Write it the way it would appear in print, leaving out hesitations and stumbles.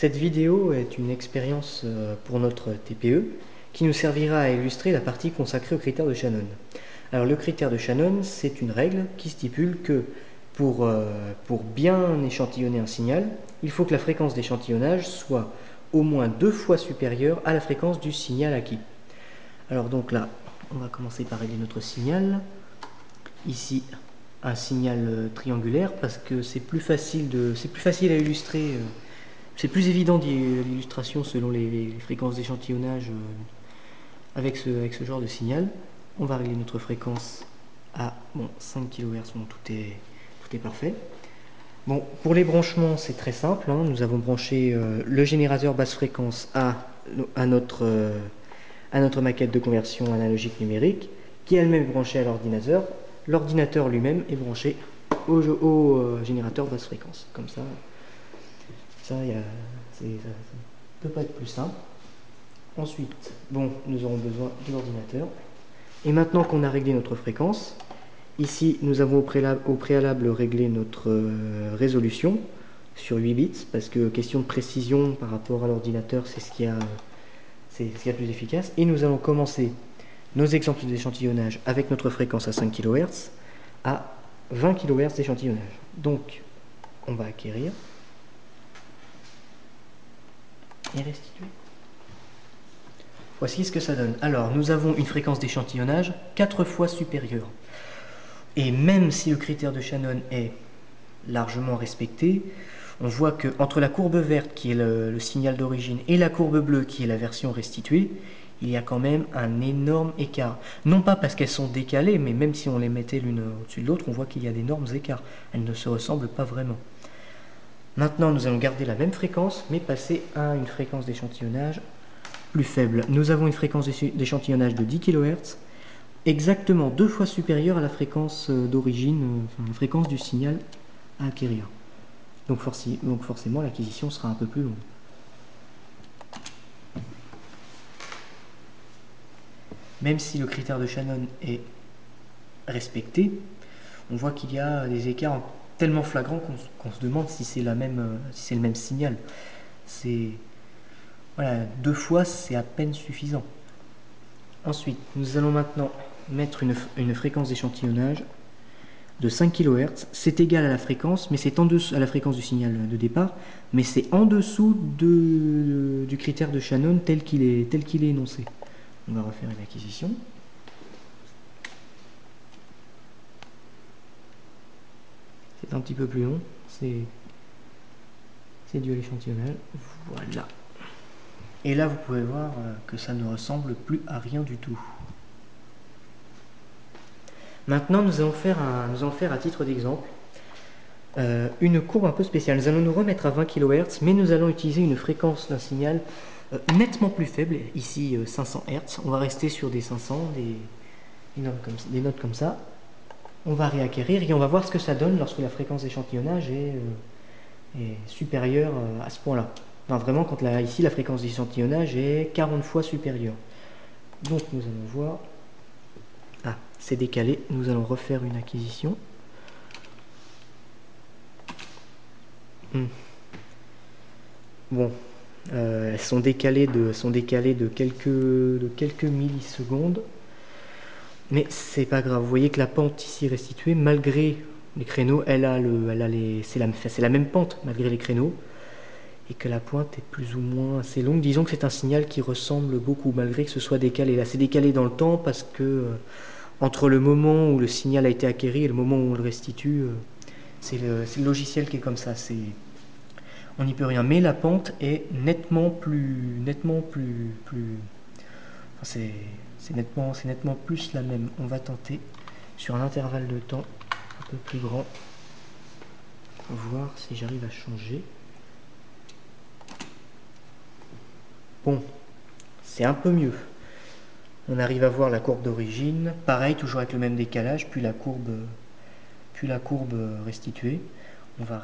Cette vidéo est une expérience pour notre TPE qui nous servira à illustrer la partie consacrée au critère de Shannon. Alors le critère de Shannon, c'est une règle qui stipule que pour bien échantillonner un signal, il faut que la fréquence d'échantillonnage soit au moins 2 fois supérieure à la fréquence du signal acquis. Alors donc là, on va commencer par régler notre signal. Ici, un signal triangulaire parce que c'est plus facile à illustrer. C'est plus évident l'illustration selon les fréquences d'échantillonnage avec ce genre de signal. On va régler notre fréquence à 5 kHz, tout est parfait. Bon, pour les branchements, c'est très simple. Nous avons branché le générateur basse fréquence à notre maquette de conversion analogique numérique, qui elle-même est branchée à l'ordinateur. L'ordinateur lui-même est branché au générateur basse fréquence. Comme ça, ça peut pas être plus simple. Ensuite, nous aurons besoin de l'ordinateur. Et maintenant qu'on a réglé notre fréquence, ici nous avons au préalable réglé notre résolution sur 8 bits, parce que question de précision par rapport à l'ordinateur, c'est ce qu'il y a de plus efficace. Et nous allons commencer nos exemples d'échantillonnage avec notre fréquence à 5 kHz à 20 kHz d'échantillonnage. Donc, on va acquérir et restituer. Voici ce que ça donne. Alors, nous avons une fréquence d'échantillonnage 4 fois supérieure. Et même si le critère de Shannon est largement respecté, on voit que entre la courbe verte, qui est le signal d'origine, et la courbe bleue, qui est la version restituée, il y a quand même un énorme écart. Non pas parce qu'elles sont décalées, mais même si on les mettait l'une au-dessus de l'autre, on voit qu'il y a d'énormes écarts. Elles ne se ressemblent pas vraiment. Maintenant, nous allons garder la même fréquence, mais passer à une fréquence d'échantillonnage plus faible. Nous avons une fréquence d'échantillonnage de 10 kHz, exactement 2 fois supérieure à la fréquence d'origine, la fréquence du signal à acquérir. Donc forcément, l'acquisition sera un peu plus longue. Même si le critère de Shannon est respecté, on voit qu'il y a des écarts tellement flagrants qu'on se demande si c'est le même signal. Voilà, 2 fois, c'est à peine suffisant. Ensuite, nous allons maintenant mettre une fréquence d'échantillonnage de 5 kHz. C'est égal à la fréquence, mais c'est en dessous à la fréquence du signal de départ, mais c'est en dessous du critère de Shannon tel qu'il est énoncé. On va refaire une acquisition. C'est un petit peu plus long, c'est dû à l'échantillonnage. Voilà. Et là, vous pouvez voir que ça ne ressemble plus à rien du tout. Maintenant, nous allons faire à titre d'exemple une courbe un peu spéciale. Nous allons nous remettre à 20 kHz, mais nous allons utiliser une fréquence d'un signal nettement plus faible, ici 500 Hz. On va rester sur des 500, des notes comme ça. On va réacquérir et on va voir ce que ça donne lorsque la fréquence d'échantillonnage est supérieure à ce point-là. Enfin, vraiment, quand ici la fréquence d'échantillonnage est 40 fois supérieure. Donc nous allons voir. Ah, c'est décalé. Nous allons refaire une acquisition. Bon, elles sont décalées de quelques millisecondes. Mais c'est pas grave. Vous voyez que la pente ici restituée, malgré les créneaux, c'est la même pente malgré les créneaux, et que la pointe est plus ou moins assez longue. Disons que c'est un signal qui ressemble beaucoup, malgré que ce soit décalé. Là, c'est décalé dans le temps parce que entre le moment où le signal a été acquéri et le moment où on le restitue, c'est le logiciel qui est comme ça. On n'y peut rien. Mais la pente est nettement plus, c'est nettement plus la même. On va tenter sur un intervalle de temps un peu plus grand, voir si j'arrive à changer. Bon, c'est un peu mieux. On arrive à voir la courbe d'origine, pareil, toujours avec le même décalage, puis la courbe restituée. On va